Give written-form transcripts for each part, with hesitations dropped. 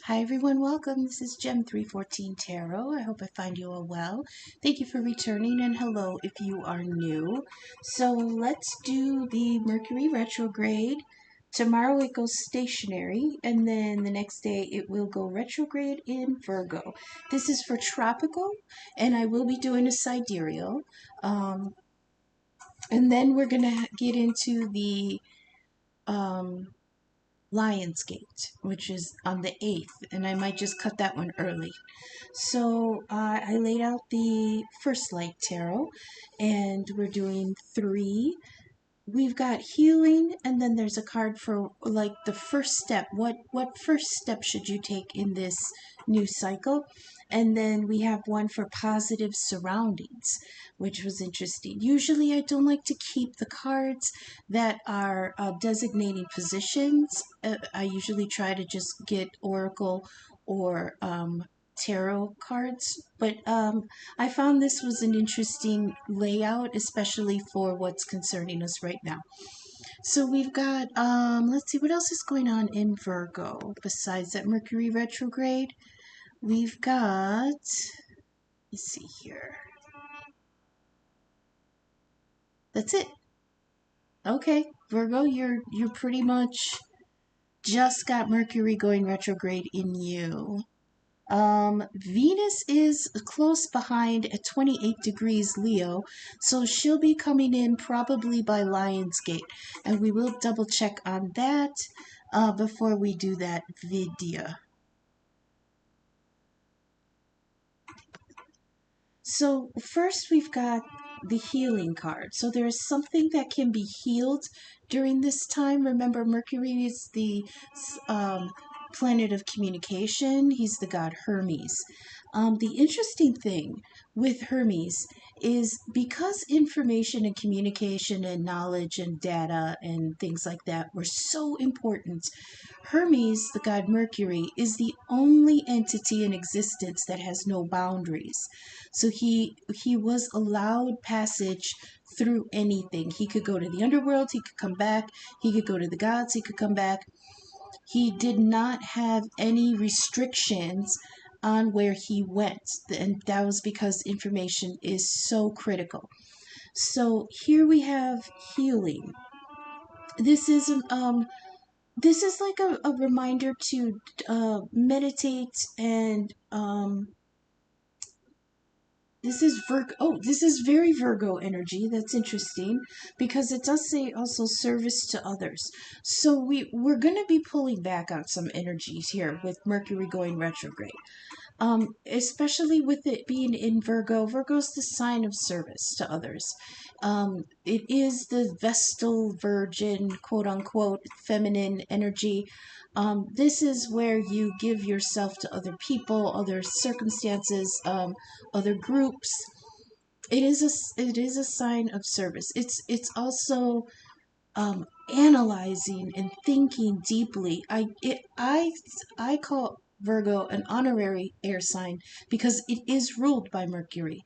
Hi everyone, welcome. This is Gem 314 Tarot. I hope I find you all well. Thank you for returning and hello if you are new. So let's do the Mercury retrograde. Tomorrow it goes stationary and then the next day it will go retrograde in Virgo. This is for tropical and I will be doing a sidereal. And then we're going to get into the um, Lionsgate, which is on the 8th, and I might just cut that one early. So I laid out the first light tarot, and we're doing three. We've got healing, and then there's a card for like the first step. What first step should you take in this new cycle? And then we have one for positive surroundings, which was interesting. Usually, I don't like to keep the cards that are designating positions. I usually try to just get oracle or tarot cards, but I found this was an interesting layout, especially for what's concerning us right now. So we've got, let's see, what else is going on in Virgo besides that Mercury retrograde? We've got, let's see here. That's it. Okay, Virgo, you're pretty much just got Mercury going retrograde in you. Venus is close behind at 28 degrees Leo, so she'll be coming in probably by Lionsgate, and we will double check on that before we do that video. So first we've got the healing card. So there is something that can be healed during this time. Remember, Mercury is the planet of communication. He's the god Hermes. The interesting thing with Hermes is because information and communication and knowledge and data and things like that were so important, Hermes, the god Mercury, is the only entity in existence that has no boundaries. So he was allowed passage through anything. He could go to the underworld, he could come back, he could go to the gods, he could come back. He did not have any restrictions on where he went, and that was because information is so critical. So here we have healing. This is this is like a reminder to meditate and this is Virgo. Oh, this is very Virgo energy. That's interesting because it does say also service to others. So we're going to be pulling back on some energies here with Mercury going retrograde. Especially with it being in Virgo. Virgo's the sign of service to others. It is the Vestal Virgin, quote unquote, feminine energy. This is where you give yourself to other people, other circumstances, other groups. It is a sign of service. It's also analyzing and thinking deeply. I call Virgo an honorary air sign because it is ruled by Mercury,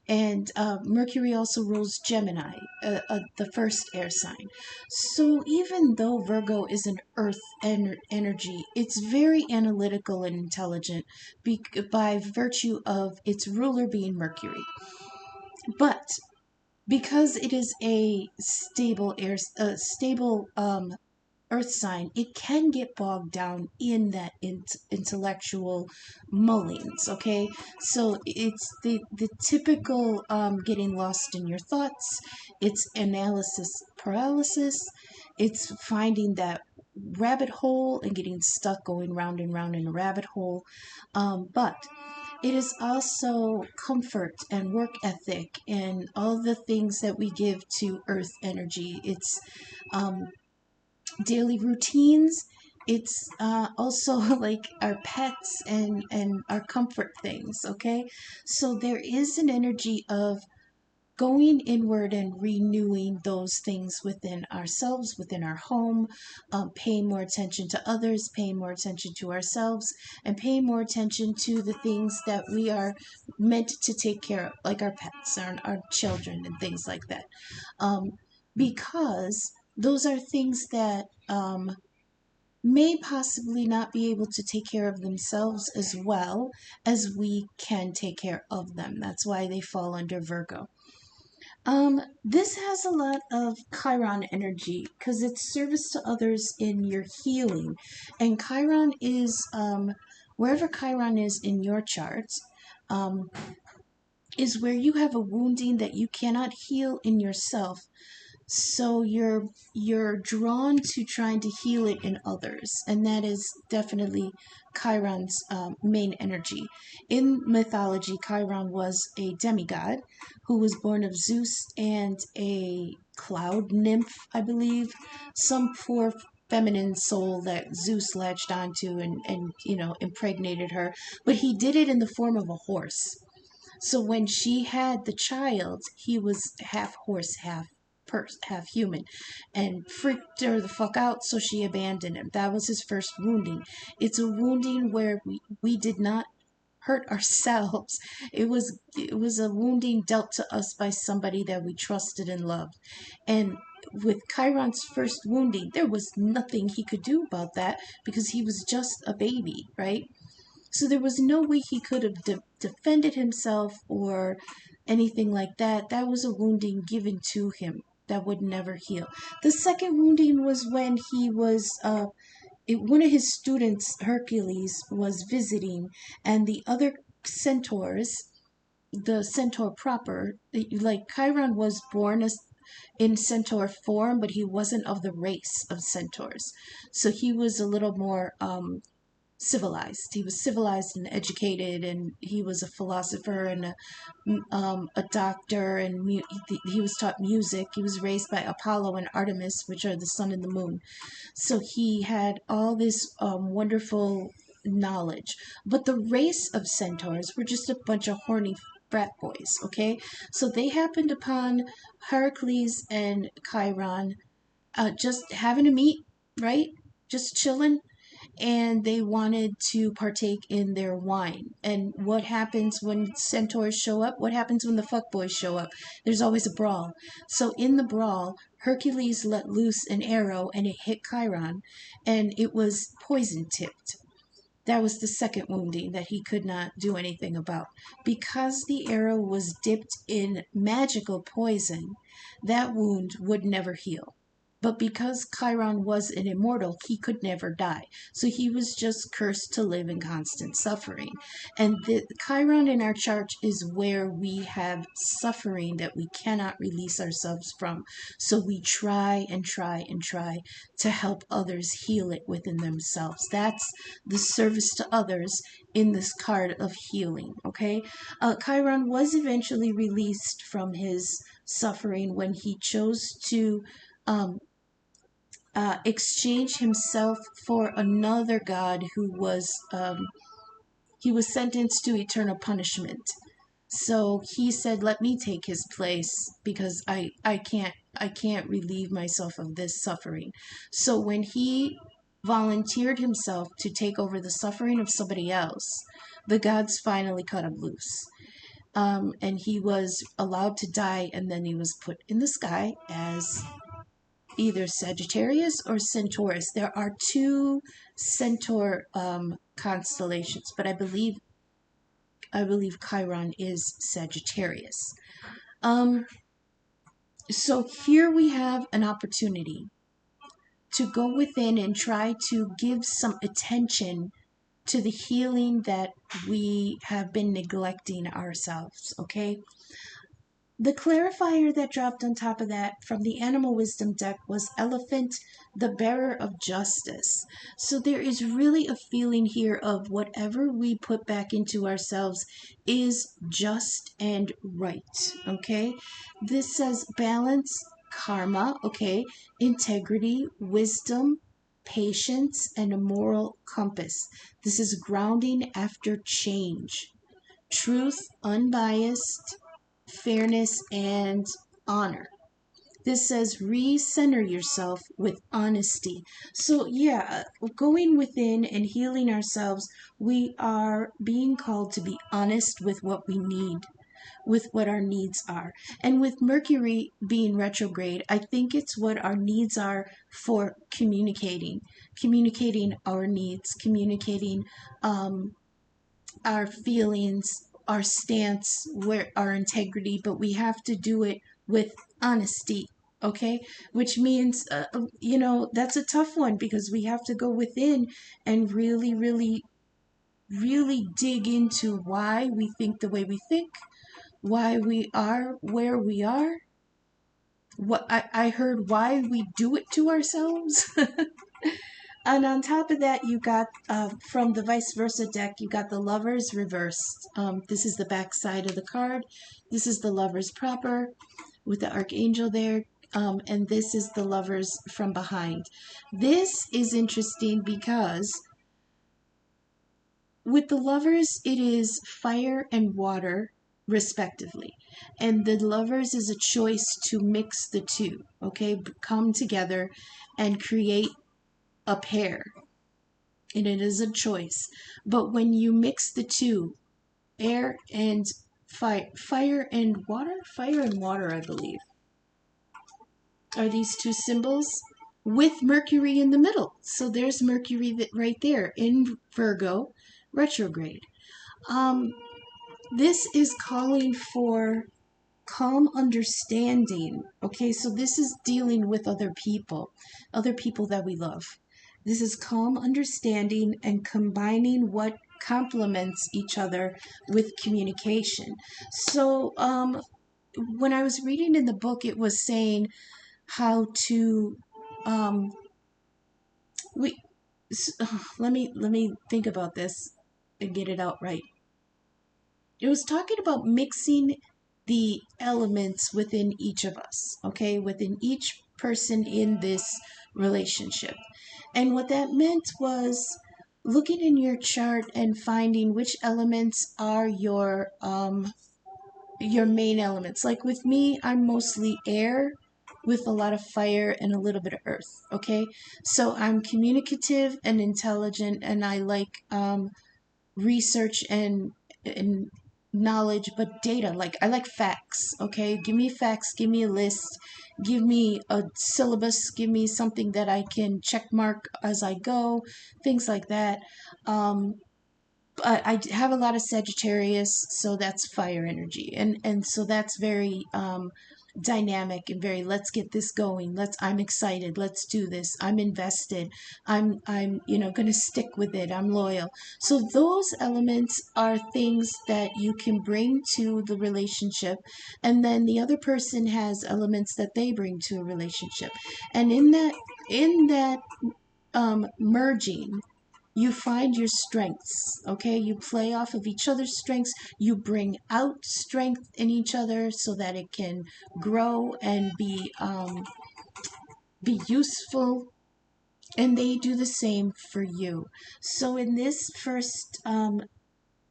and Mercury also rules Gemini, the first air sign. So even though Virgo is an earth energy, it's very analytical and intelligent by virtue of its ruler being Mercury. But because it is a stable earth sign, it can get bogged down in that intellectual mullings. Okay, so it's the typical getting lost in your thoughts. It's analysis paralysis. It's finding that rabbit hole and getting stuck going round and round in a rabbit hole. But it is also comfort and work ethic and all the things that we give to earth energy. It's daily routines. It's also like our pets and our comfort things, okay? So there is an energy of going inward and renewing those things within ourselves, within our home, paying more attention to others, paying more attention to ourselves, and paying more attention to the things that we are meant to take care of, like our pets, our children, and things like that. Because those are things that may possibly not be able to take care of themselves as well as we can take care of them. That's why they fall under Virgo. This has a lot of Chiron energy because it's service to others in your healing. And Chiron is, wherever Chiron is in your chart, um, is where you have a wounding that you cannot heal in yourself, so you're drawn to trying to heal it in others, and that is definitely Chiron's main energy. In mythology, Chiron was a demigod who was born of Zeus and a cloud nymph, I believe, some poor feminine soul that Zeus latched onto and impregnated her, but he did it in the form of a horse. So when she had the child, he was half horse, half human, and freaked her the fuck out, so she abandoned him. That was his first wounding. It's a wounding where we did not hurt ourselves. It was a wounding dealt to us by somebody that we trusted and loved. And with Chiron's first wounding, there was nothing he could do about that because he was just a baby, right? So there was no way he could have defended himself or anything like that. That was a wounding given to him that would never heal. The second wounding was when he was, one of his students, Hercules, was visiting, and the other centaurs, the centaur proper, like Chiron was born as in centaur form, but he wasn't of the race of centaurs. So he was a little more civilized. He was civilized and educated, and he was a philosopher and a doctor, and he was taught music. He was raised by Apollo and Artemis, which are the sun and the moon. So he had all this wonderful knowledge. But the race of centaurs were just a bunch of horny frat boys, okay? So they happened upon Heracles and Chiron just having a meet, right? Just chilling, and they wanted to partake in their wine. And what happens when centaurs show up? What happens when the fuckboys show up? There's always a brawl. So in the brawl, Hercules let loose an arrow and it hit Chiron, and it was poison tipped. That was the second wounding that he could not do anything about. Because the arrow was dipped in magical poison, that wound would never heal. But because Chiron was an immortal, he could never die. So he was just cursed to live in constant suffering. And the Chiron in our chart is where we have suffering that we cannot release ourselves from. So we try and try and try to help others heal it within themselves. That's the service to others in this card of healing, okay? Chiron was eventually released from his suffering when he chose to um, exchange himself for another god who was he was sentenced to eternal punishment. So he said, "Let me take his place because I can't relieve myself of this suffering." So when he volunteered himself to take over the suffering of somebody else, the gods finally cut him loose. And he was allowed to die, and then he was put in the sky as either Sagittarius or Centaurus. There are two centaur constellations, but I believe Chiron is Sagittarius. Um, so here we have an opportunity to go within and try to give some attention to the healing that we have been neglecting ourselves, okay? The clarifier that dropped on top of that from the Animal Wisdom deck was Elephant, the bearer of justice. So there is really a feeling here of whatever we put back into ourselves is just and right, okay? This says balance, karma, okay? Integrity, wisdom, patience, and a moral compass. This is grounding after change. Truth, unbiased, fairness, and honor. This says recenter yourself with honesty. So, yeah, going within and healing ourselves, we are being called to be honest with what we need, with what our needs are. And with Mercury being retrograde, I think it's what our needs are for communicating. communicating our needs, communicating our feelings, our stance, where our integrity, but we have to do it with honesty. Okay, which means, that's a tough one because we have to go within and really, really, really dig into why we think the way we think, why we are where we are. What I heard, why we do it to ourselves. And on top of that, you got from the vice versa deck, you got the lovers reversed. This is the back side of the card. This is the lovers proper with the archangel there. And this is the lovers from behind. This is interesting because with the lovers, it is fire and water, respectively. And the lovers is a choice to mix the two, okay? Come together and create a pair. And it is a choice. But when you mix the two, air and fire and water, I believe, are these two symbols with Mercury in the middle. So there's Mercury right there in Virgo retrograde. This is calling for calm understanding. Okay, so this is dealing with other people that we love. This is calm understanding and combining what complements each other with communication. So, when I was reading in the book, it was saying how to, um, we, let me think about this and get it out right. It was talking about mixing the elements within each of us, okay, within each person in this relationship. And what that meant was looking in your chart and finding which elements are your main elements. Like with me, I'm mostly air with a lot of fire and a little bit of earth, okay? So I'm communicative and intelligent, and I like research and knowledge, but data. Like I like facts. Okay, give me facts. Give me a list. Give me a syllabus. Give me something that I can check mark as I go. Things like that. But I have a lot of Sagittarius, so that's fire energy, and so that's very dynamic and very, let's get this going. I'm excited. Let's do this. I'm invested. I'm going to stick with it. I'm loyal. So those elements are things that you can bring to the relationship, and then the other person has elements that they bring to a relationship, and in that merging, you find your strengths. Okay, you play off of each other's strengths, you bring out strength in each other so that it can grow and be useful, and they do the same for you. So in this first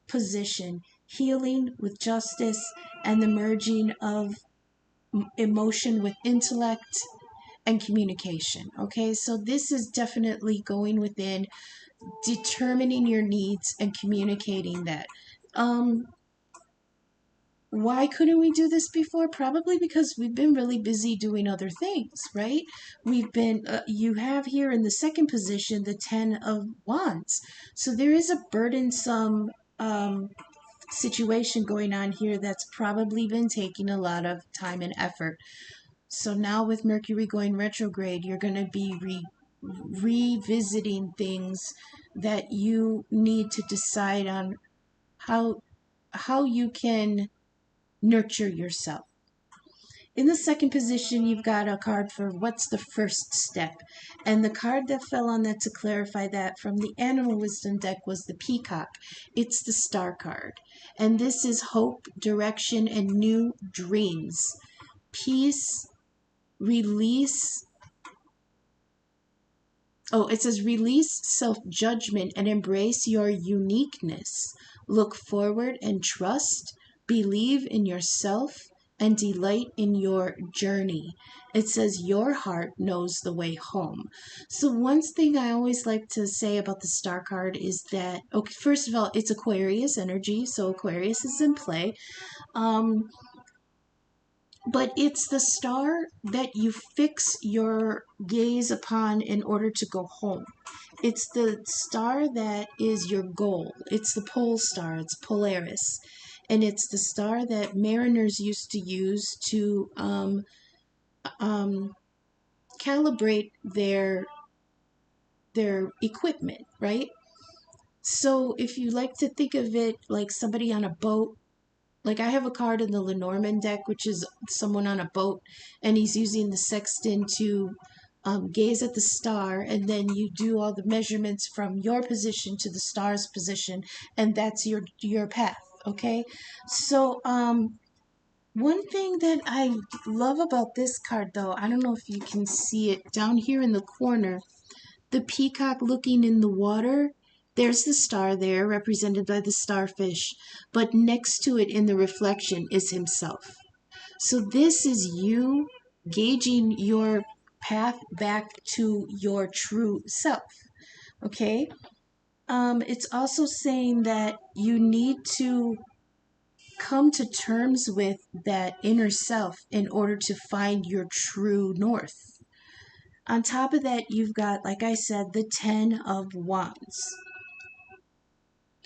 position, healing with justice and the merging of emotion with intellect and communication. Okay, so this is definitely going within, determining your needs and communicating that. Um, why couldn't we do this before? Probably because we've been really busy doing other things, right? You have here in the second position the Ten of Wands. So there is a burdensome situation going on here that's probably been taking a lot of time and effort. So now with Mercury going retrograde, you're going to be revisiting things that you need to decide on how you can nurture yourself. In the second position, you've got a card for what's the first step. And the card that fell on that to clarify that from the Animal Wisdom deck was the Peacock. It's the Star card. And this is hope, direction, and new dreams. Peace, release. Oh, it says release self-judgment and embrace your uniqueness. Look forward and trust. Believe in yourself and delight in your journey. It says your heart knows the way home. So one thing I always like to say about the Star card is that, okay, first of all, it's Aquarius energy, so Aquarius is in play. Um, but it's the star that you fix your gaze upon in order to go home. It's the star that is your goal. It's the pole star, it's Polaris. And it's the star that mariners used to use to um, calibrate their equipment, right? So if you like to think of it like somebody on a boat, like I have a card in the Lenormand deck, which is someone on a boat, and he's using the sextant to gaze at the star, and then you do all the measurements from your position to the star's position, and that's your path. Okay, so one thing that I love about this card, though, I don't know if you can see it down here in the corner, the peacock looking in the water. There's the star there, represented by the starfish, but next to it in the reflection is himself. So this is you gauging your path back to your true self. Okay? It's also saying that you need to come to terms with that inner self in order to find your true north. On top of that, you've got, like I said, the Ten of Wands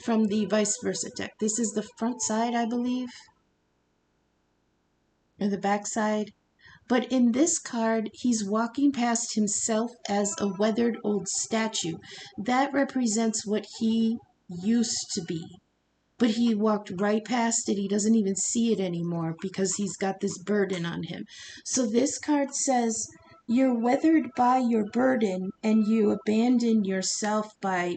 from the vice versa deck. This is the front side, I believe, or the back side. But in this card, he's walking past himself as a weathered old statue. That represents what he used to be. But he walked right past it. He doesn't even see it anymore because he's got this burden on him. So this card says you're weathered by your burden and you abandon yourself by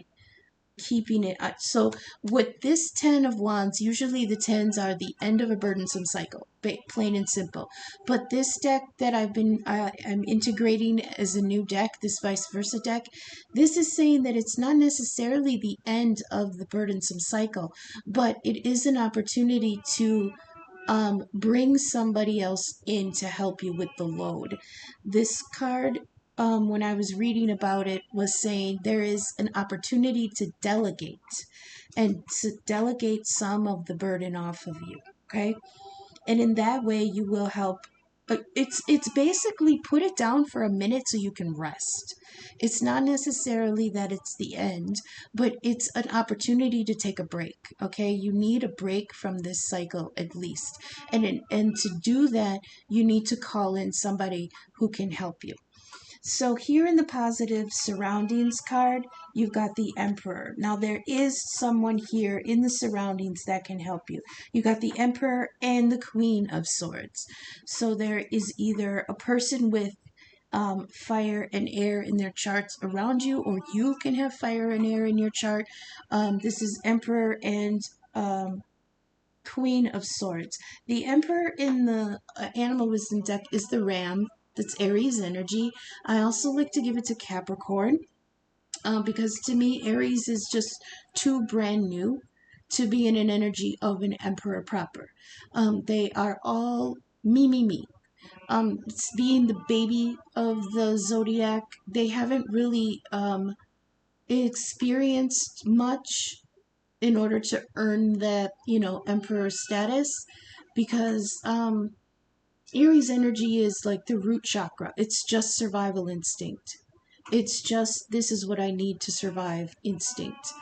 keeping it. So with this Ten of Wands, usually the tens are the end of a burdensome cycle, plain and simple. But this deck that I'm integrating as a new deck, this vice versa deck, this is saying that it's not necessarily the end of the burdensome cycle, but it is an opportunity to bring somebody else in to help you with the load. This card, when I was reading about it, was saying there is an opportunity to delegate and to delegate some of the burden off of you. Okay. And in that way, you will help. But it's basically put it down for a minute so you can rest. It's not necessarily that it's the end, but it's an opportunity to take a break. Okay, you need a break from this cycle at least, and to do that, you need to call in somebody who can help you. So here in the positive surroundings card, you've got the Emperor. Now there is someone here in the surroundings that can help you. You got the Emperor and the Queen of Swords. So there is either a person with fire and air in their charts around you, or you can have fire and air in your chart. This is Emperor and Queen of Swords. The Emperor in the Animal Wisdom deck is the Ram. That's Aries energy. I also like to give it to Capricorn because to me, Aries is just too brand new to be in an energy of an Emperor proper. They are all me, me, me. Being the baby of the zodiac, they haven't really experienced much in order to earn that, emperor status, because Aries energy is like the root chakra. It's just survival instinct. It's just, this is what I need to survive instinct.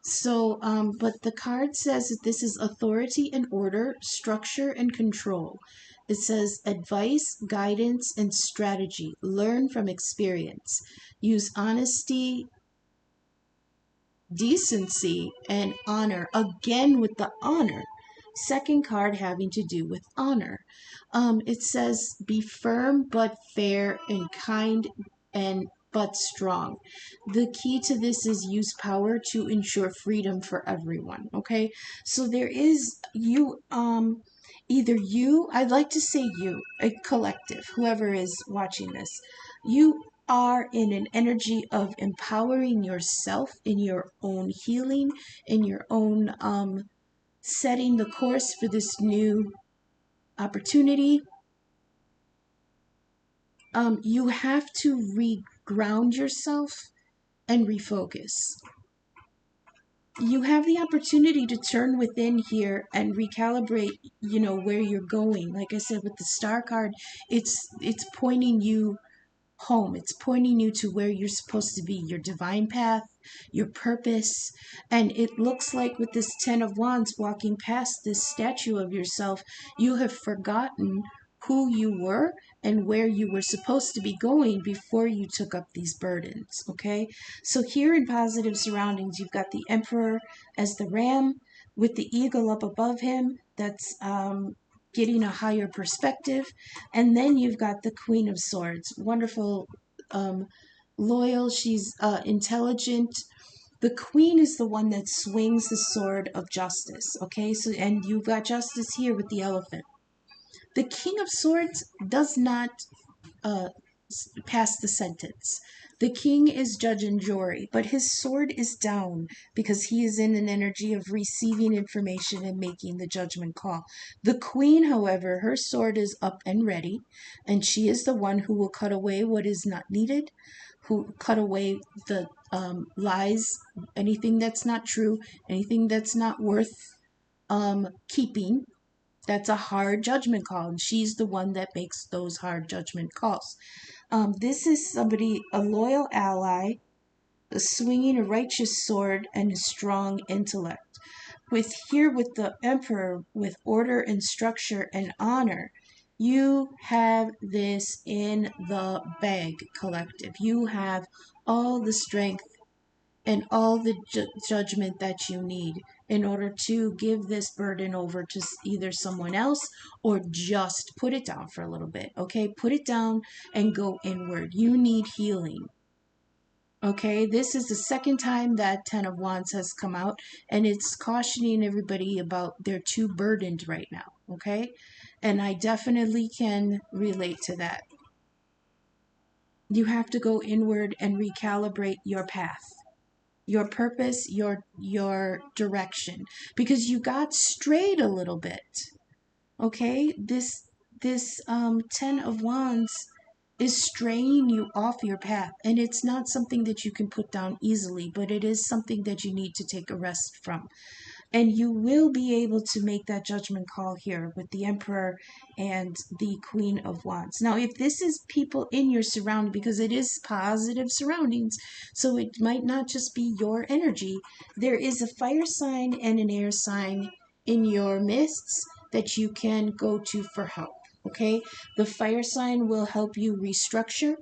So, but the card says that this is authority and order, structure and control. It says advice, guidance, and strategy. Learn from experience. Use honesty, decency, and honor. Again with the honor. Second card having to do with honor. It says be firm but fair and kind and but strong. The key to this is use power to ensure freedom for everyone. Okay, so there is either you, I'd like to say you, a collective, whoever is watching this, you are in an energy of empowering yourself in your own healing, in your own setting the course for this new opportunity. You have to re-ground yourself and refocus. you have the opportunity to turn within here and recalibrate, where you're going. Like I said, with the star card, it's pointing you home. It's pointing you to where you're supposed to be, your divine path, your purpose. And it looks like with this 10 of Wands walking past this statue of yourself, you have forgotten who you were and where you were supposed to be going before you took up these burdens. Okay, so here in positive surroundings, you've got the Emperor as the ram with the eagle up above him. That's getting a higher perspective. And then you've got the Queen of Swords, wonderful, loyal. She's intelligent. The queen is the one that swings the sword of justice. Okay, so and you've got justice here with the elephant. The King of Swords does not uh, pass the sentence. The king is judge and jury, but his sword is down because he is in an energy of receiving information and making the judgment call. The queen, however, her sword is up and ready, and she is the one who will cut away what is not needed, who cut away the lies, anything that's not true, anything that's not worth keeping. That's a hard judgment call, and she's the one that makes those hard judgment calls. This is somebody, a loyal ally, swinging a righteous sword and a strong intellect. With here, with the Emperor, with order and structure and honor, you have this in the bag, collective. You have all the strength and all the judgment that you need in order to give this burden over to either someone else or just put it down for a little bit. Okay, put it down and go inward. You need healing. Okay, this is the second time that 10 of Wands has come out, and it's cautioning everybody about they're too burdened right now. Okay, and I definitely can relate to that. You have to go inward and recalibrate your path, your purpose, your direction, because you got strayed a little bit. Okay, this 10 of Wands is straying you off your path, and it's not something that you can put down easily, but it is something that you need to take a rest from. And you will be able to make that judgment call here with the Emperor and the Queen of Wands. Now, if this is people in your surrounding, because it is positive surroundings, so it might not just be your energy, there is a fire sign and an air sign in your midst that you can go to for help. Okay, the fire sign will help you restructure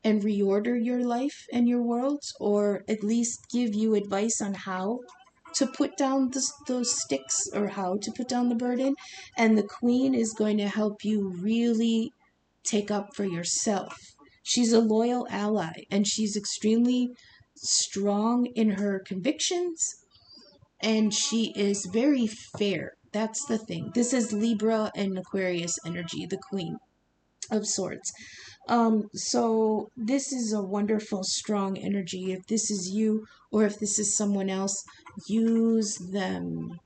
and reorder your life and your world, or at least give you advice on how to put down those sticks or how to put down the burden. And the queen is going to help you really take up for yourself. She's a loyal ally, and she's extremely strong in her convictions, and she is very fair. That's the thing. This is Libra and Aquarius energy, the Queen of Swords. So this is a wonderful, strong energy. If this is you or if this is someone else, use them.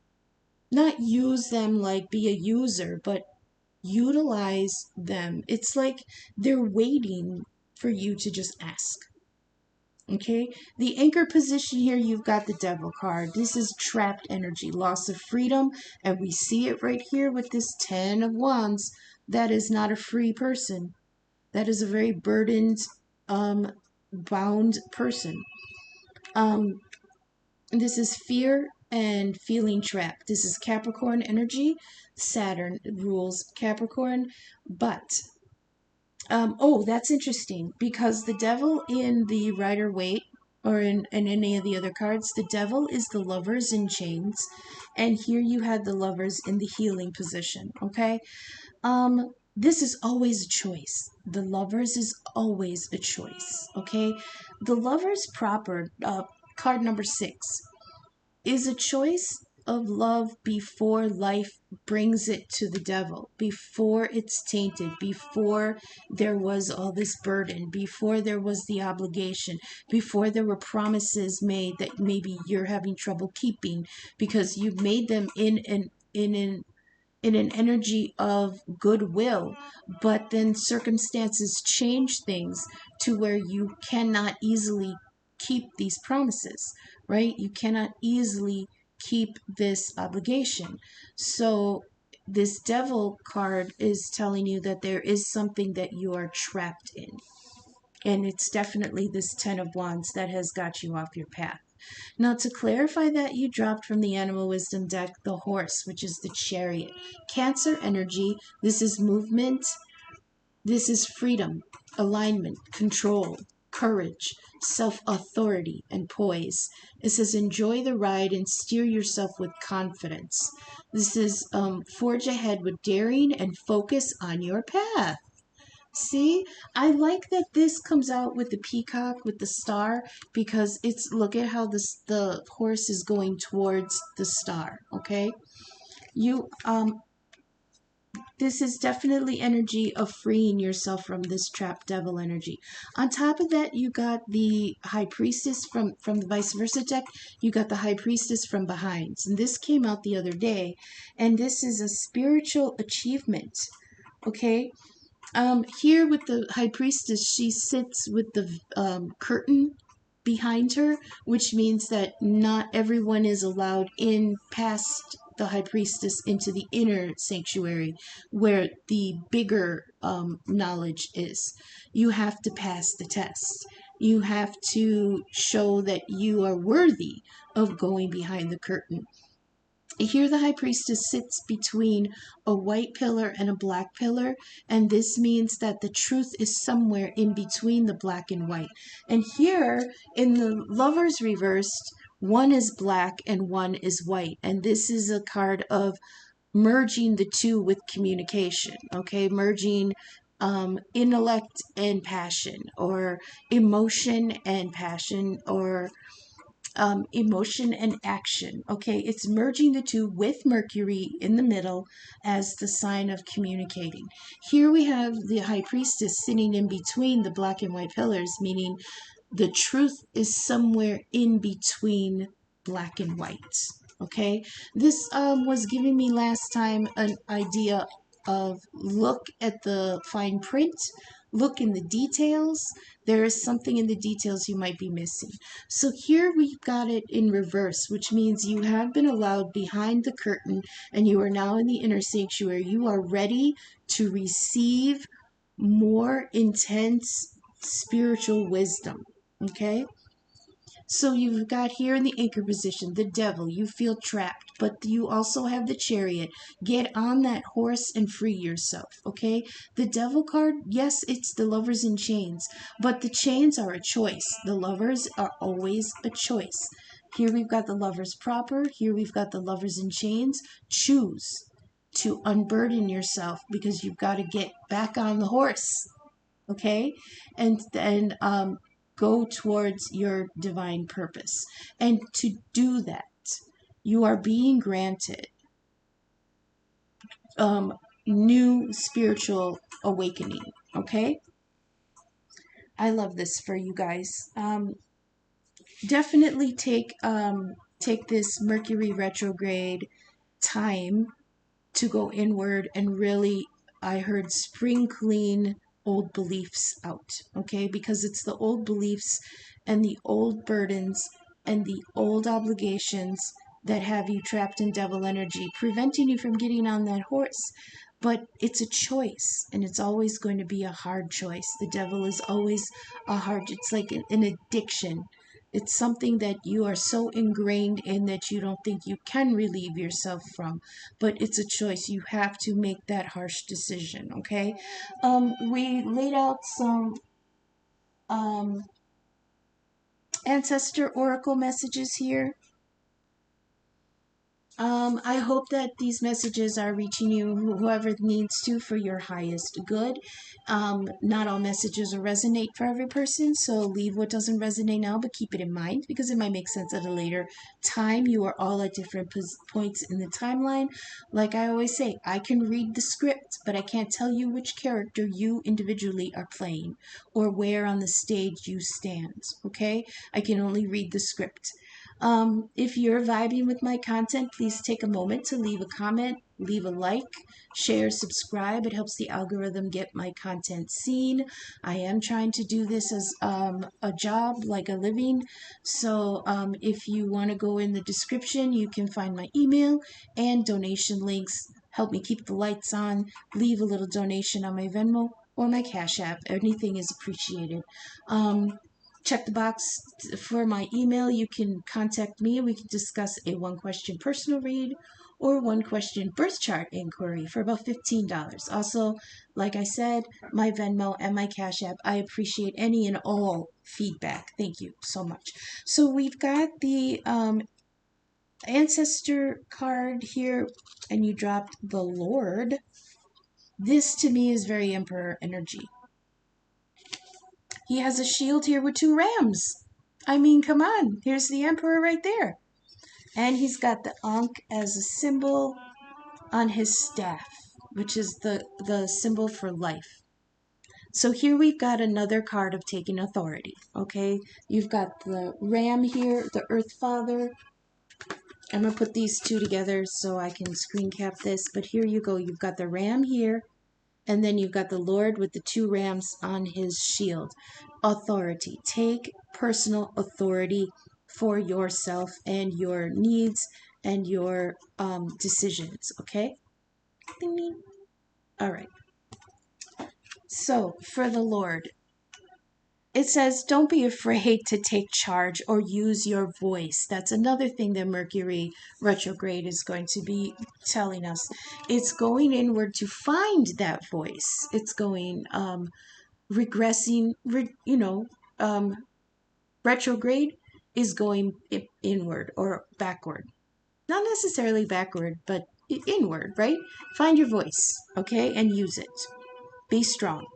Not use them like be a user, but utilize them. It's like they're waiting for you to just ask. Okay, the anchor position here, you've got the Devil card. This is trapped energy, loss of freedom, and we see it right here with this 10 of Wands. That is not a free person. That is a very burdened, bound person. This is fear and feeling trapped. This is Capricorn energy. Saturn rules Capricorn, but oh, that's interesting because the devil in the Rider-Waite or in any of the other cards, the devil is the lovers in chains, and here you had the lovers in the healing position. Okay, this is always a choice. The lovers is always a choice. Okay, the lovers proper, card number 6, is a choice of love before life brings it to the devil, before it's tainted, before there was all this burden, before there was the obligation, before there were promises made that maybe you're having trouble keeping because you've made them in an energy of goodwill, but then circumstances change things to where you cannot easily keep these promises, right? You cannot easily keep this obligation. So this devil card is telling you that there is something that you are trapped in. And it's definitely this Ten of Wands that has got you off your path. Now, to clarify that, you dropped from the Animal Wisdom deck the Horse, which is the Chariot. Cancer energy, this is movement, this is freedom, alignment, control, courage, self-authority, and poise. It says enjoy the ride and steer yourself with confidence. This is forge ahead with daring and focus on your path. See, I like that this comes out with the peacock with the star, because it's, look at how the horse is going towards the star. Okay, you this is definitely energy of freeing yourself from this trapped devil energy. On top of that, you got the High Priestess from the Vice Versa deck. You got the High Priestess from Behinds, and this came out the other day, and this is a spiritual achievement. Okay, here with the High Priestess, she sits with the curtain behind her, which means that not everyone is allowed in past the High Priestess into the inner sanctuary where the bigger knowledge is. You have to pass the test. You have to show that you are worthy of going behind the curtain. Here, the high priestess sits between a white pillar and a black pillar, and this means that the truth is somewhere in between the black and white. And here, in the lovers reversed, one is black and one is white, and this is a card of merging the two with communication, okay? Merging intellect and passion, or emotion and passion, or emotion and action. Okay, it's merging the two with Mercury in the middle as the sign of communicating. Here we have the High Priestess sitting in between the black and white pillars, meaning the truth is somewhere in between black and white. Okay, this was giving me last time an idea of look at the fine print, look in the details. There is something in the details you might be missing. So here we've got it in reverse, which means you have been allowed behind the curtain and you are now in the inner sanctuary. You are ready to receive more intense spiritual wisdom. Okay? So you've got here in the anchor position, the devil, you feel trapped, but you also have the chariot. Get on that horse and free yourself, okay? The devil card, yes, it's the lovers in chains, but the chains are a choice. The lovers are always a choice. Here we've got the lovers proper. Here we've got the lovers in chains. Choose to unburden yourself, because you've got to get back on the horse, okay? And go towards your divine purpose. And to do that, you are being granted new spiritual awakening. Okay? I love this for you guys. Definitely take this Mercury retrograde time to go inward and really, I heard, spring clean old beliefs out, okay? Because it's the old beliefs and the old burdens and the old obligations that have you trapped in devil energy, preventing you from getting on that horse. But it's a choice, and it's always going to be a hard choice. The devil is always a hard, it's like an addiction. It's something that you are so ingrained in that you don't think you can relieve yourself from. But it's a choice. You have to make that harsh decision, okay? We laid out some ancestor oracle messages here. I hope that these messages are reaching you, whoever needs to, for your highest good. Not all messages resonate for every person, so leave what doesn't resonate now, but keep it in mind, because it might make sense at a later time. You are all at different points in the timeline. Like I always say, I can read the script, but I can't tell you which character you individually are playing or where on the stage you stand, okay? I can only read the script. If you're vibing with my content, please take a moment to leave a comment, leave a like, share, subscribe. It helps the algorithm get my content seen. I am trying to do this as a job, like a living. So if you want to go in the description, you can find my email and donation links. Help me keep the lights on. Leave a little donation on my Venmo or my Cash App. Anything is appreciated. Check the box for my email. You can contact me. We can discuss a one-question personal read or one-question birth chart inquiry for about $15. Also, like I said, my Venmo and my Cash App. I appreciate any and all feedback. Thank you so much. So we've got the ancestor card here, and you dropped the Lord. This to me is very Emperor energy. He has a shield here with 2 rams. I mean, come on. Here's the Emperor right there. And he's got the Ankh as a symbol on his staff, which is the symbol for life. So here we've got another card of taking authority, okay? You've got the ram here, the Earth Father. I'm going to put these two together so I can screen cap this. But here you go. You've got the ram here. And then you've got the Lord with the 2 rams on his shield. Authority. Take personal authority for yourself and your needs and your decisions. Okay? Ding, ding. All right. So for the Lord, it says, don't be afraid to take charge or use your voice. That's another thing that Mercury retrograde is going to be telling us. It's going inward to find that voice. It's going regressing, retrograde is going inward or backward. Not necessarily backward, but inward, right? Find your voice, okay, and use it. Be strong.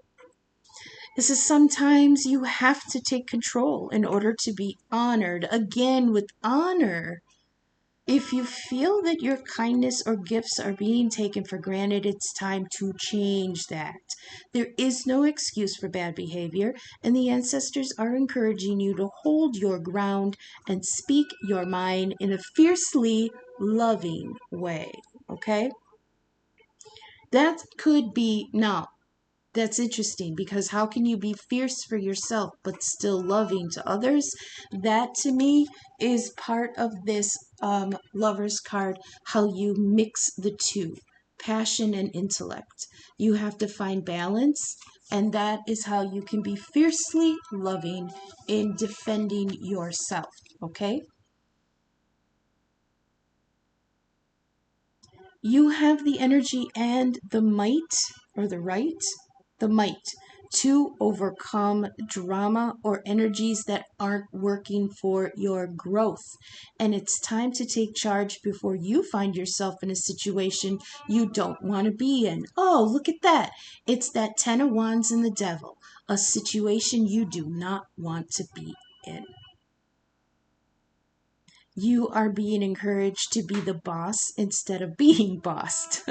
This is sometimes you have to take control in order to be honored. Again, with honor, if you feel that your kindness or gifts are being taken for granted, it's time to change that. There is no excuse for bad behavior, and the ancestors are encouraging you to hold your ground and speak your mind in a fiercely loving way, okay? That could be now. That's interesting, because how can you be fierce for yourself but still loving to others? That to me is part of this Lover's card, how you mix the two, passion and intellect. You have to find balance, and that is how you can be fiercely loving in defending yourself, okay? You have the energy and the might, or the might to overcome drama or energies that aren't working for your growth. And it's time to take charge before you find yourself in a situation you don't want to be in. Oh, look at that. It's that 10 of Wands and the Devil, a situation you do not want to be in. You are being encouraged to be the boss instead of being bossed.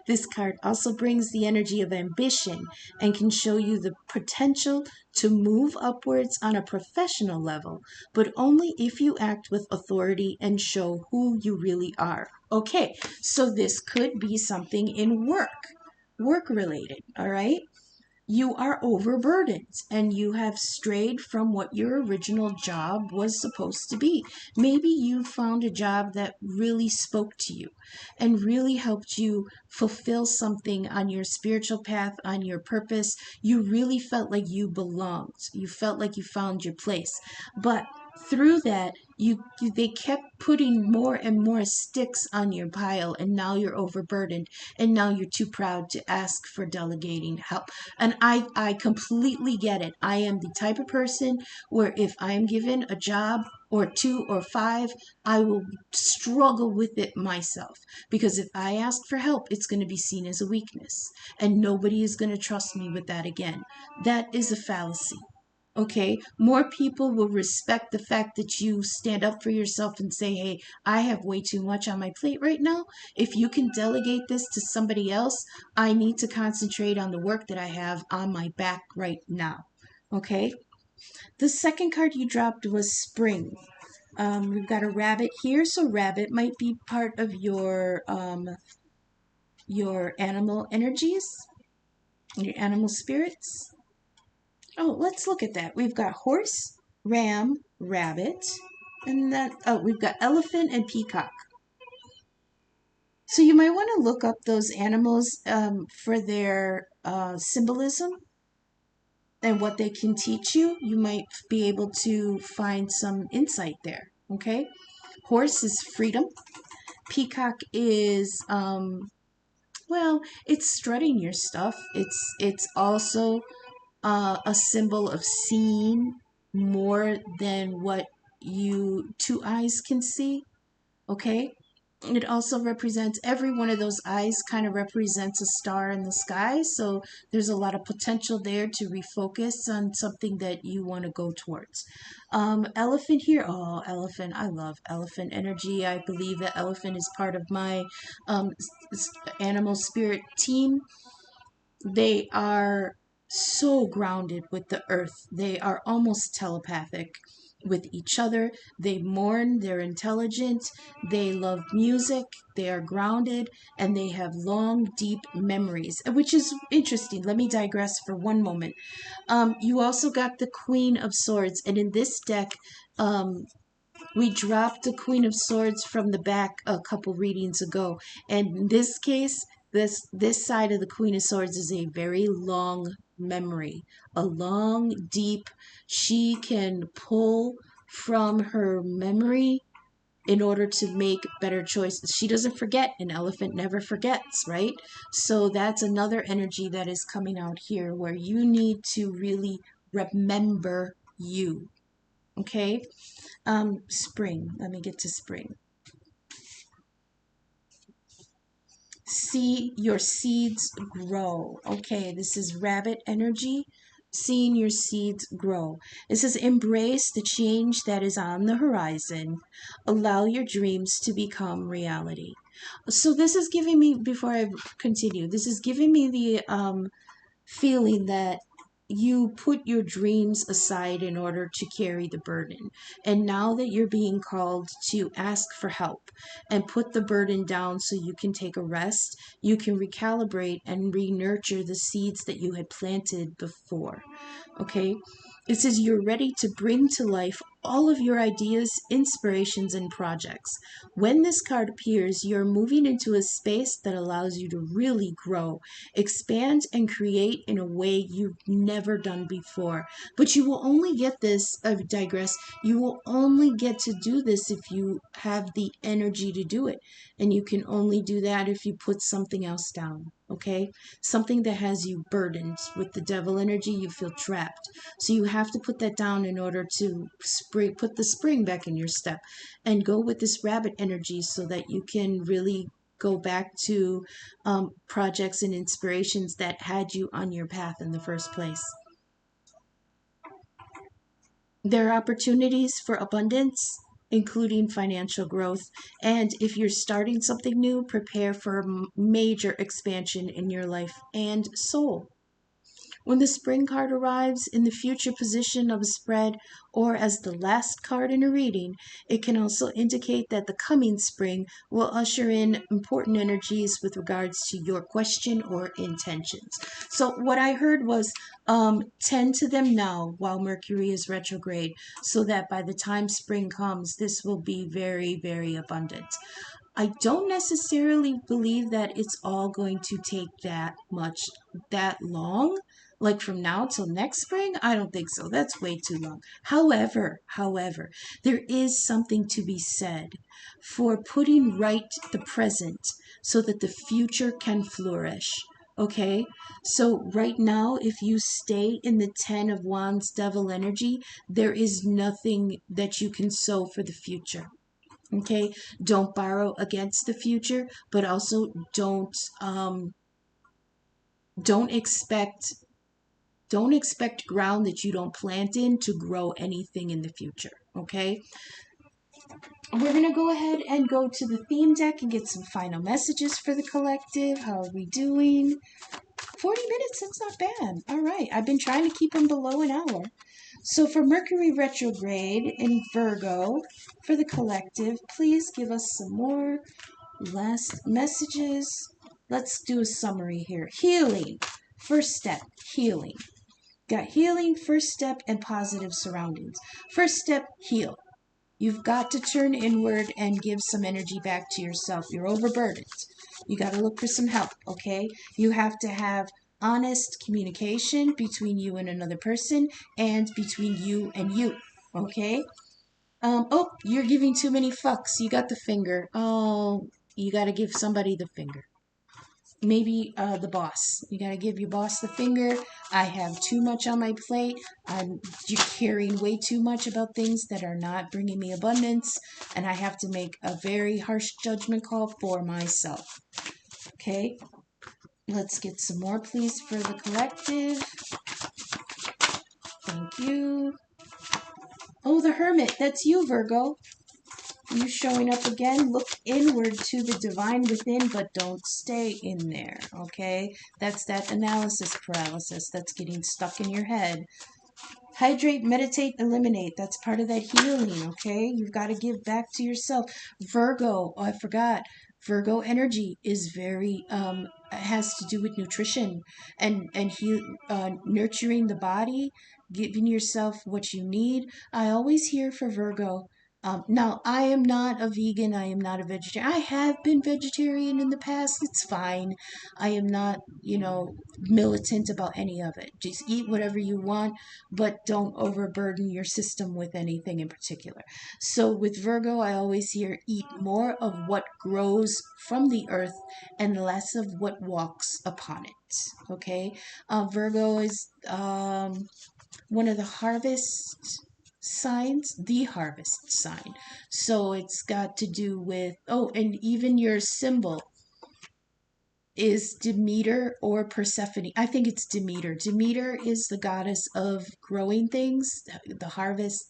This card also brings the energy of ambition and can show you the potential to move upwards on a professional level, but only if you act with authority and show who you really are. Okay, so this could be something in work related, all right? You are overburdened and you have strayed from what your original job was supposed to be. Maybe you found a job that really spoke to you and really helped you fulfill something on your spiritual path, on your purpose. You really felt like you belonged. You felt like you found your place. But through that, they kept putting more and more sticks on your pile, and now you're overburdened, and now you're too proud to ask for delegating help. And I completely get it. I am the type of person where if I'm given a job or 2 or 5, I will struggle with it myself. Because if I ask for help, it's going to be seen as a weakness. And nobody is going to trust me with that again. That is a fallacy. Okay, more people will respect the fact that you stand up for yourself and say, hey, I have way too much on my plate right now. If you can delegate this to somebody else, I need to concentrate on the work that I have on my back right now. Okay, the second card you dropped was Spring. We've got a rabbit here, so rabbit might be part of your animal energies, your animal spirits. Oh, let's look at that. We've got horse, ram, rabbit, and that, oh, we've got elephant and peacock. So you might want to look up those animals for their symbolism and what they can teach you. You might be able to find some insight there. Okay. Horse is freedom. Peacock is well, it's strutting your stuff. It's also a symbol of seeing more than what you two eyes can see. Okay. It also represents, every one of those eyes kind of represents a star in the sky. So there's a lot of potential there to refocus on something that you want to go towards. Elephant here. Oh, elephant. I love elephant energy. I believe that elephant is part of my um, animal spirit team. They are so grounded with the earth. They are almost telepathic with each other. They mourn, they're intelligent, they love music, they are grounded, and they have long, deep memories, which is interesting. Let me digress for one moment. You also got the Queen of Swords, and in this deck, we dropped the Queen of Swords from the back a couple readings ago. And in this case, this side of the Queen of Swords is a very long memory, a long, deep. She can pull from her memory in order to make better choices. She doesn't forget. An elephant never forgets, right? So that's another energy that is coming out here where you need to really remember you. Okay? Spring. Let me get to spring. See your seeds grow. Okay, this is rabbit energy. Seeing your seeds grow. It says embrace the change that is on the horizon. Allow your dreams to become reality. So this is giving me, before I continue, this is giving me the feeling that you put your dreams aside in order to carry the burden. And now that you're being called to ask for help and put the burden down so you can take a rest, you can recalibrate and re-nurture the seeds that you had planted before. Okay? It says you're ready to bring to life all of your ideas, inspirations, and projects. When this card appears, you're moving into a space that allows you to really grow, expand, and create in a way you've never done before. But you will only get this, I digress, you will only get to do this if you have the energy to do it. And you can only do that if you put something else down. Okay? Something that has you burdened with the devil energy, you feel trapped. So you have to put that down in order to put the spring back in your step and go with this rabbit energy so that you can really go back to projects and inspirations that had you on your path in the first place. There are opportunities for abundance, including financial growth. And if you're starting something new, prepare for a major expansion in your life and soul. When the spring card arrives in the future position of a spread or as the last card in a reading, it can also indicate that the coming spring will usher in important energies with regards to your question or intentions. So what I heard was tend to them now while Mercury is retrograde so that by the time spring comes, this will be very, very abundant. I don't necessarily believe that it's all going to take that long. Like from now till next spring, I don't think so. That's way too long. However, there is something to be said for putting right the present so that the future can flourish. Okay, so right now, if you stay in the 10 of Wands devil energy, there is nothing that you can sow for the future. Okay, don't borrow against the future, but also don't expect ground that you don't plant in to grow anything in the future. Okay, we're gonna go ahead and go to the theme deck and get some final messages for the collective. How are we doing? 40 minutes, that's not bad. All right, I've been trying to keep them below an hour. So for Mercury retrograde in Virgo, for the collective, please give us some more last messages. Let's do a summary here. Healing. First step, healing. Got healing, first step, and positive surroundings. First step, heal. You've got to turn inward and give some energy back to yourself. You're overburdened. You got to look for some help, okay? You have to have honest communication between you and another person and between you and you, okay? Oh, you're giving too many fucks. You got the finger. Oh, you got to give somebody the finger. Maybe the boss. You got to give your boss the finger. I have too much on my plate. I'm carrying way too much about things that are not bringing me abundance, and I have to make a very harsh judgment call for myself. Okay? Let's get some more, please, for the collective. Thank you. Oh, the Hermit. That's you, Virgo. You showing up again. Look inward to the divine within, but don't stay in there, okay? That's that analysis paralysis that's getting stuck in your head. Hydrate, meditate, eliminate. That's part of that healing, okay? You've got to give back to yourself. Virgo, oh, I forgot. Virgo energy is very has to do with nutrition and nurturing the body, giving yourself what you need. I always hear for Virgo. Now, I am not a vegan. I am not a vegetarian. I have been vegetarian in the past. It's fine. I am not, militant about any of it. Just eat whatever you want, but don't overburden your system with anything in particular. So with Virgo, I always hear eat more of what grows from the earth and less of what walks upon it. Okay? Virgo is one of the harvest signs, the harvest sign. So it's got to do with, and even your symbol is Demeter or Persephone. I think it's Demeter. Demeter is the goddess of growing things, the harvest,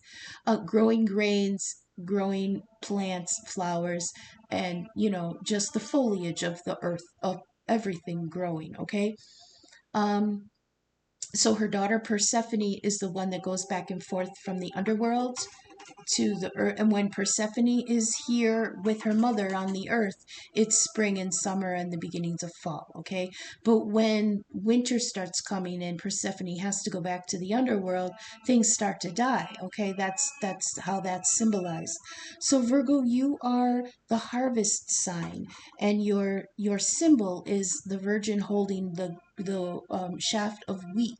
growing grains, growing plants, flowers, and, just the foliage of the earth, of everything growing, okay? So her daughter Persephone is the one that goes back and forth from the underworld to the earth. And when Persephone is here with her mother on the earth, it's spring and summer and the beginnings of fall, okay? But when winter starts coming and Persephone has to go back to the underworld, things start to die, okay? That's how that's symbolized. So Virgo, you are the harvest sign, and your symbol is the virgin holding the shaft of wheat.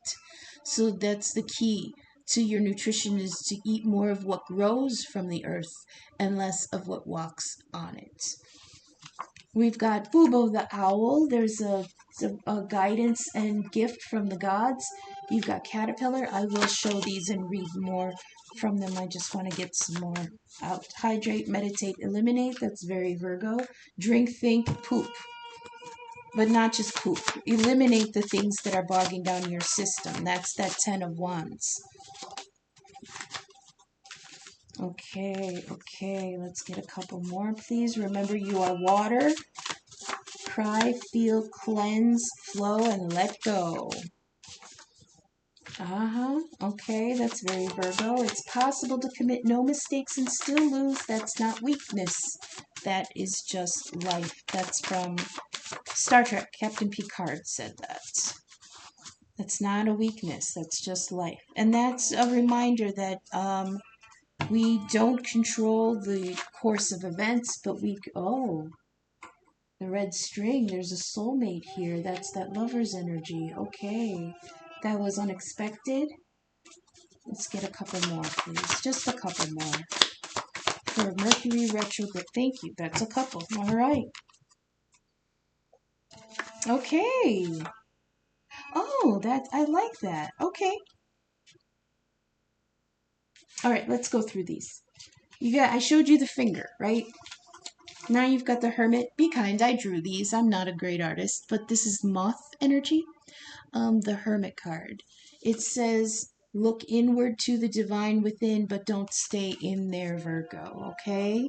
So that's the key to your nutrition, is to eat more of what grows from the earth and less of what walks on it. We've got Bubo the owl. There's a guidance and gift from the gods. You've got Caterpillar. I will show these and read more from them. I just want to get some more out. Hydrate, meditate, eliminate. That's very Virgo. Drink, think, poop. But not just poop. Eliminate the things that are bogging down your system. That's that 10 of Wands. Okay, let's get a couple more, please. Remember, you are water. Cry, feel, cleanse, flow, and let go. Okay, that's very Virgo. It's possible to commit no mistakes and still lose. That's not weakness. That is just life. That's from Star Trek. Captain Picard said that. That's not a weakness. That's just life. And that's a reminder that we don't control the course of events, but the red string, there's a soulmate here. That's that lover's energy. Okay, that was unexpected. Let's get a couple more, please. Just a couple more. For Mercury retrograde. Thank you. That's a couple. All right. Okay. Oh, I like that. Okay. All right, let's go through these. I showed you the finger, right? Now you've got the Hermit. Be kind. I drew these. I'm not a great artist, but this is moth energy. The Hermit card. It says, look inward to the divine within, but don't stay in there, Virgo, okay?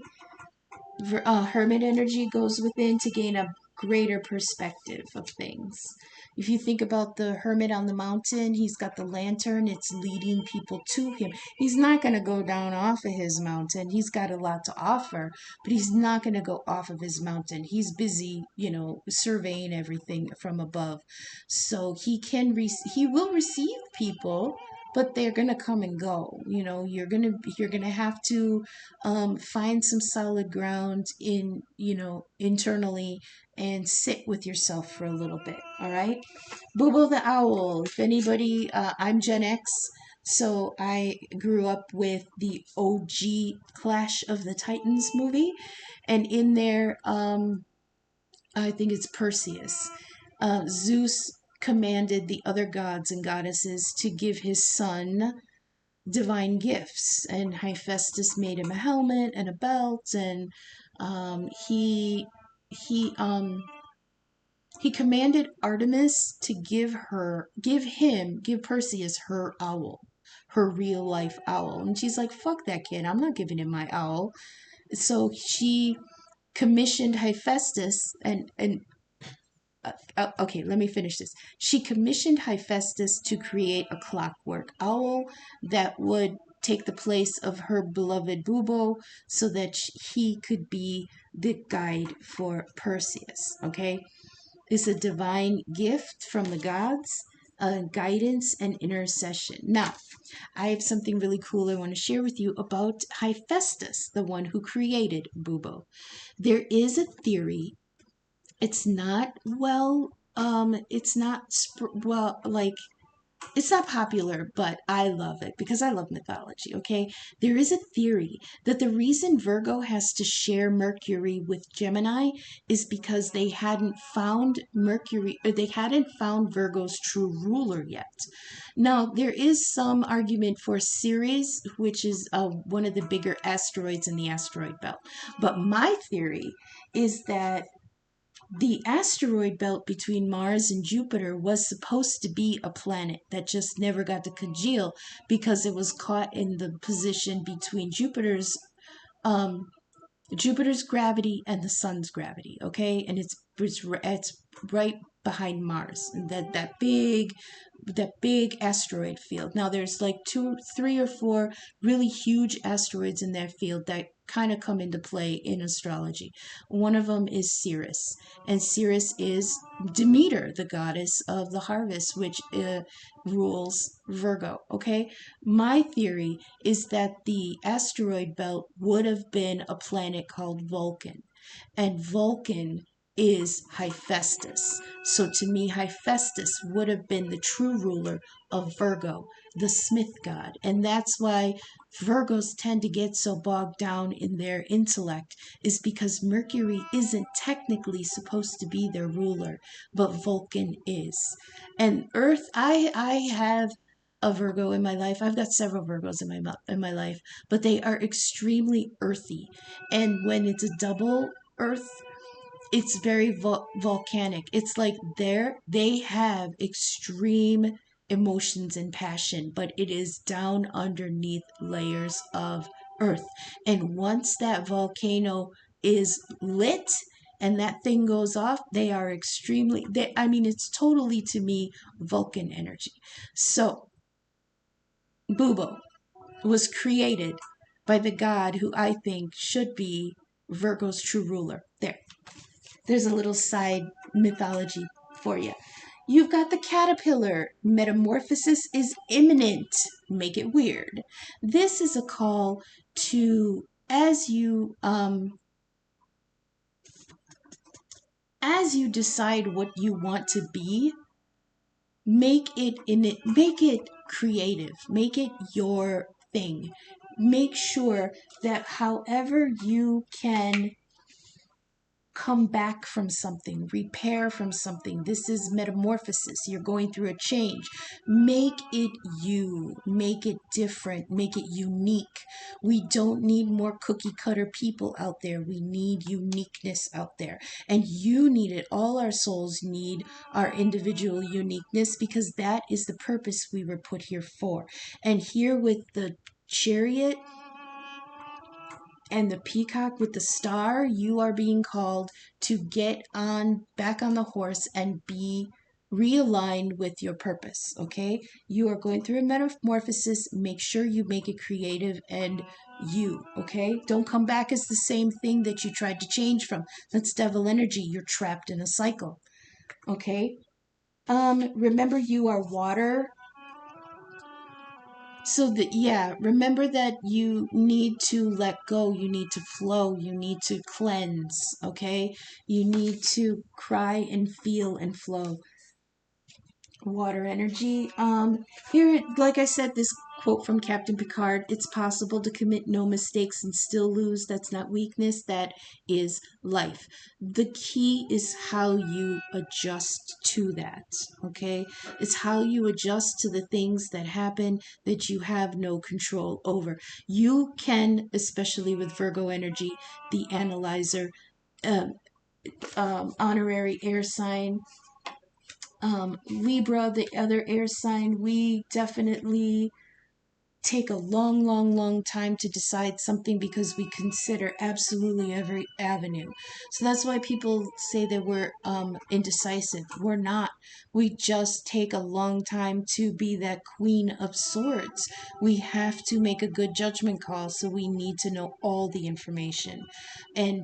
Hermit energy goes within to gain a greater perspective of things. If you think about the hermit on the mountain, he's got the lantern, it's leading people to him. He's not going to go down off of his mountain. He's got a lot to offer, but he's not going to go off of his mountain. He's busy, surveying everything from above. So he will receive people, but they're gonna come and go. You're gonna have to find some solid ground internally, and sit with yourself for a little bit. All right, Boobo the owl. If anybody, I'm Gen X, so I grew up with the OG Clash of the Titans movie, and in there, I think it's Perseus. Zeus commanded the other gods and goddesses to give his son divine gifts, and Hephaestus made him a helmet and a belt, and he he um he commanded Artemis to give Perseus her owl, her real life owl, and she's like, "Fuck that kid! I'm not giving him my owl." So she commissioned Hephaestus, okay, let me finish this. She commissioned Hephaestus to create a clockwork owl that would take the place of her beloved Bubo, so that he could be the guide for Perseus. Okay, it's a divine gift from the gods, guidance and intercession. Now, I have something really cool I want to share with you about Hephaestus, the one who created Bubo. There is a theory. It's not it's not popular, but I love it because I love mythology. Okay, there is a theory that the reason Virgo has to share Mercury with Gemini is because they hadn't found Virgo's true ruler yet. Now, there is some argument for Ceres, which is one of the bigger asteroids in the asteroid belt, but my theory is that the asteroid belt between Mars and Jupiter was supposed to be a planet that just never got to congeal because it was caught in the position between um, Jupiter's gravity and the sun's gravity. Okay, and it's right behind Mars, and that big asteroid field. Now there's like 3 or 4 really huge asteroids in that field that kind of come into play in astrology. One of them is Ceres, and Ceres is Demeter, the goddess of the harvest, which rules Virgo. Okay, my theory is that the asteroid belt would have been a planet called Vulcan, and Vulcan is Hephaestus. So to me, Hephaestus would have been the true ruler of Virgo, the smith god. And that's why Virgos tend to get so bogged down in their intellect, is because Mercury isn't technically supposed to be their ruler, but Vulcan is. And Earth, I have a Virgo in my life. I've got several Virgos in my life, but they are extremely earthy. And when it's a double Earth, it's very volcanic. It's like they have extreme emotions and passion, but it is down underneath layers of earth. And once that volcano is lit and that thing goes off, they are it's totally, to me, Vulcan energy. So Bubo was created by the god who I think should be Virgo's true ruler. There's a little side mythology for you. You've got the caterpillar. Metamorphosis is imminent. Make it weird. This is a call to, as you decide what you want to be, make it creative. Make it your thing. Make sure that however you can come back from something, repair from something. This is metamorphosis. You're going through a change. Make it you. Make it different. Make it unique. We don't need more cookie cutter people out there. We need uniqueness out there. And you need it. All our souls need our individual uniqueness, because that is the purpose we were put here for. And here with the Chariot, and the peacock with the star, you are being called to get on back on the horse and be realigned with your purpose. Okay, you are going through a metamorphosis. Make sure you make it creative and you. Okay, don't come back as the same thing that you tried to change from. That's devil energy. You're trapped in a cycle. Okay, remember you are water. So that, yeah, remember that you need to let go, you need to flow, you need to cleanse, okay? You need to cry and feel and flow. Water energy. Here, like I said, this quote from Captain Picard, it's possible to commit no mistakes and still lose. That's not weakness, that is life. The key is how you adjust to that, okay? It's how you adjust to the things that happen that you have no control over. You can, especially with Virgo energy, the analyzer, um, honorary air sign, Libra, the other air sign, we definitely take a long, long, long time to decide something because we consider absolutely every avenue. So that's why people say that we're indecisive. We're not. We just take a long time to be that Queen of Swords. We have to make a good judgment call, so we need to know all the information. And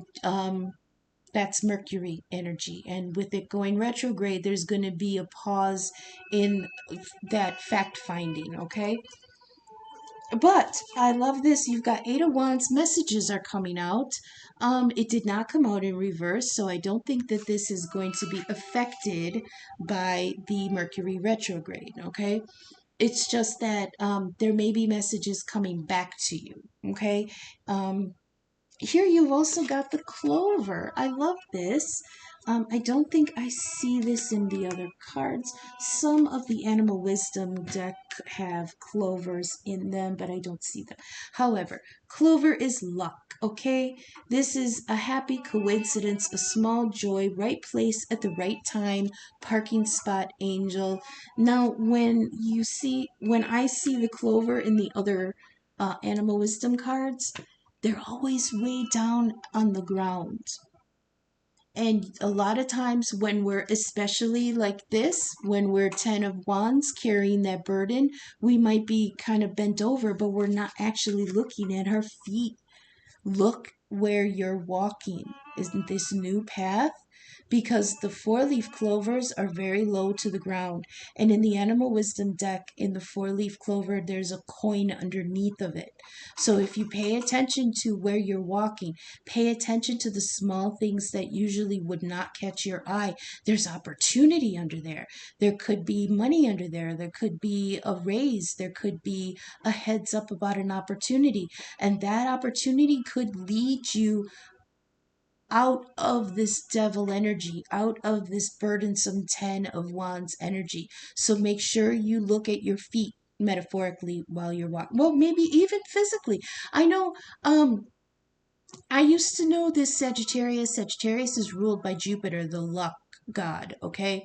that's Mercury energy. And with it going retrograde, there's going to be a pause in that fact finding, okay? But I love this. You've got Eight of Wands messages are coming out. It did not come out in reverse, so I don't think that this is going to be affected by the Mercury retrograde, okay? It's just that there may be messages coming back to you, okay? Here you've also got the clover. I love this. I don't think I see this in the other cards. Some of the Animal Wisdom deck have clovers in them, but I don't see them. However, clover is luck, okay? This is a happy coincidence, a small joy, right place at the right time, parking spot angel. Now, when I see the clover in the other Animal Wisdom cards, they're always way down on the ground. And a lot of times when we're, especially like this, when we're 10 of Wands carrying that burden, we might be kind of bent over, but we're not actually looking at our feet. Look where you're walking. Isn't this new path? Because the four-leaf clovers are very low to the ground. And in the Animal Wisdom deck, in the four-leaf clover, there's a coin underneath of it. So if you pay attention to where you're walking, pay attention to the small things that usually would not catch your eye. There's opportunity under there. There could be money under there. There could be a raise. There could be a heads up about an opportunity. And that opportunity could lead you out of this devil energy, out of this burdensome 10 of Wands energy. So make sure you look at your feet metaphorically while you're walking. Well, maybe even physically. I know, I used to know this Sagittarius. Sagittarius is ruled by Jupiter, the luck god, okay?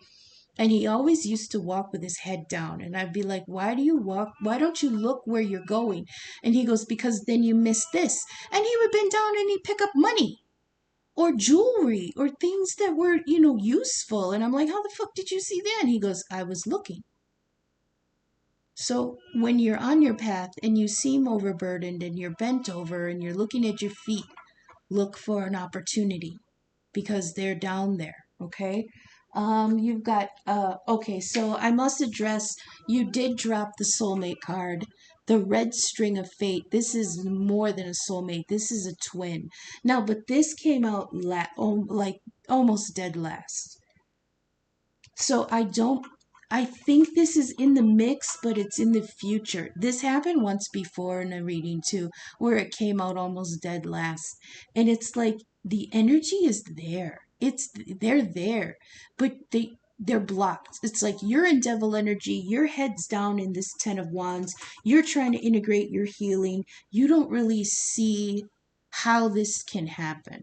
And he always used to walk with his head down. And I'd be like, why do you walk? Why don't you look where you're going? And he goes, because then you miss this. And he would bend down and he'd pick up money or jewelry or things that were, useful. And I'm like, how the fuck did you see that? And he goes, I was looking. So when you're on your path and you seem overburdened and you're bent over and you're looking at your feet, look for an opportunity because they're down there, okay? You've got, okay, so I must address, you did drop the soulmate card. The red string of fate. This is more than a soulmate. This is a twin. Now, but this came out like almost dead last. So I think this is in the mix, but it's in the future. This happened once before in a reading too, where it came out almost dead last. And it's like the energy is there. They're there, but they're blocked. It's like you're in devil energy, your head's down in this 10 of Wands, you're trying to integrate your healing. You don't really see how this can happen.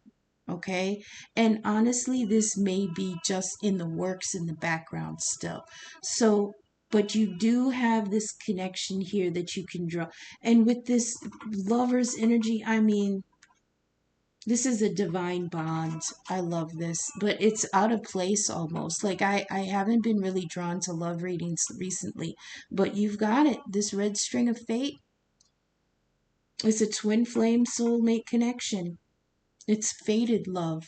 Okay? And honestly, this may be just in the works in the background still. So, but you do have this connection here that you can draw. And with this lover's energy, I mean, This is a divine bond. I love this, but it's out of place almost. Like I haven't been really drawn to love readings recently, but you've got it. This red string of fate. It's a twin flame soulmate connection. It's fated love.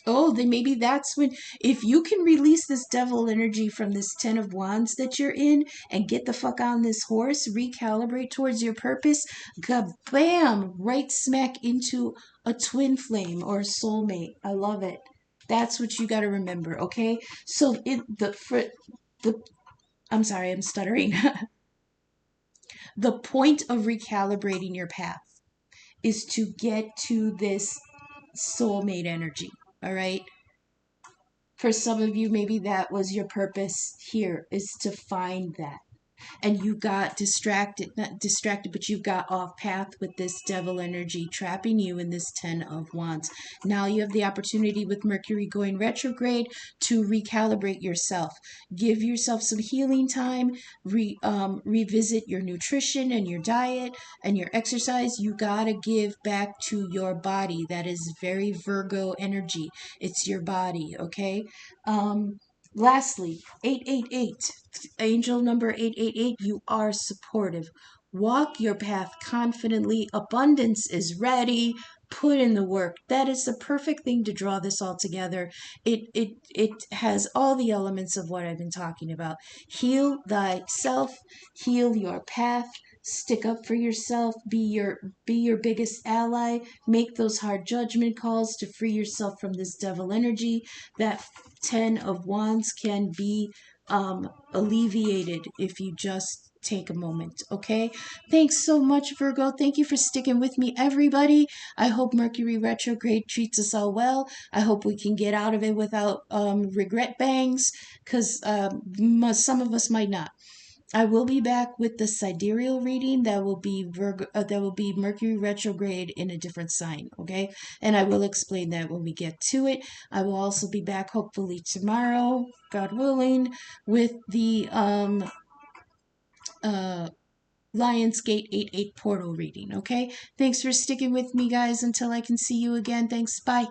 Oh, then maybe that's when, if you can release this devil energy from this Ten of Wands that you're in and get the fuck on this horse, recalibrate towards your purpose, kabam, right smack into a twin flame or a soulmate. I love it. That's what you got to remember, okay? So the I'm sorry, I'm stuttering. The point of recalibrating your path is to get to this soulmate energy, all right? For some of you, maybe that was your purpose here, is to find that. And you got distracted, not distracted, but you got off path with this devil energy trapping you in this Ten of Wands. Now you have the opportunity with Mercury going retrograde to recalibrate yourself. Give yourself some healing time, revisit your nutrition and your diet and your exercise. You got to give back to your body. That is very Virgo energy. It's your body, okay? Lastly, 888, angel number 888, you are supportive. Walk your path confidently. Abundance is ready. Put in the work. That is the perfect thing to draw this all together. It has all the elements of what I've been talking about. Heal thyself, heal your path, stick up for yourself, be your biggest ally, make those hard judgment calls to free yourself from this devil energy. That Ten of Wands can be alleviated if you just take a moment, okay? Thanks so much, Virgo. Thank you for sticking with me, everybody. I hope Mercury retrograde treats us all well. I hope we can get out of it without regret bangs, because some of us might not. I will be back with the sidereal reading that will be Mercury retrograde in a different sign, okay? And I will explain that when we get to it. I will also be back hopefully tomorrow, God willing, with the Lionsgate 88 portal reading, okay? Thanks for sticking with me, guys, until I can see you again. Thanks. Bye.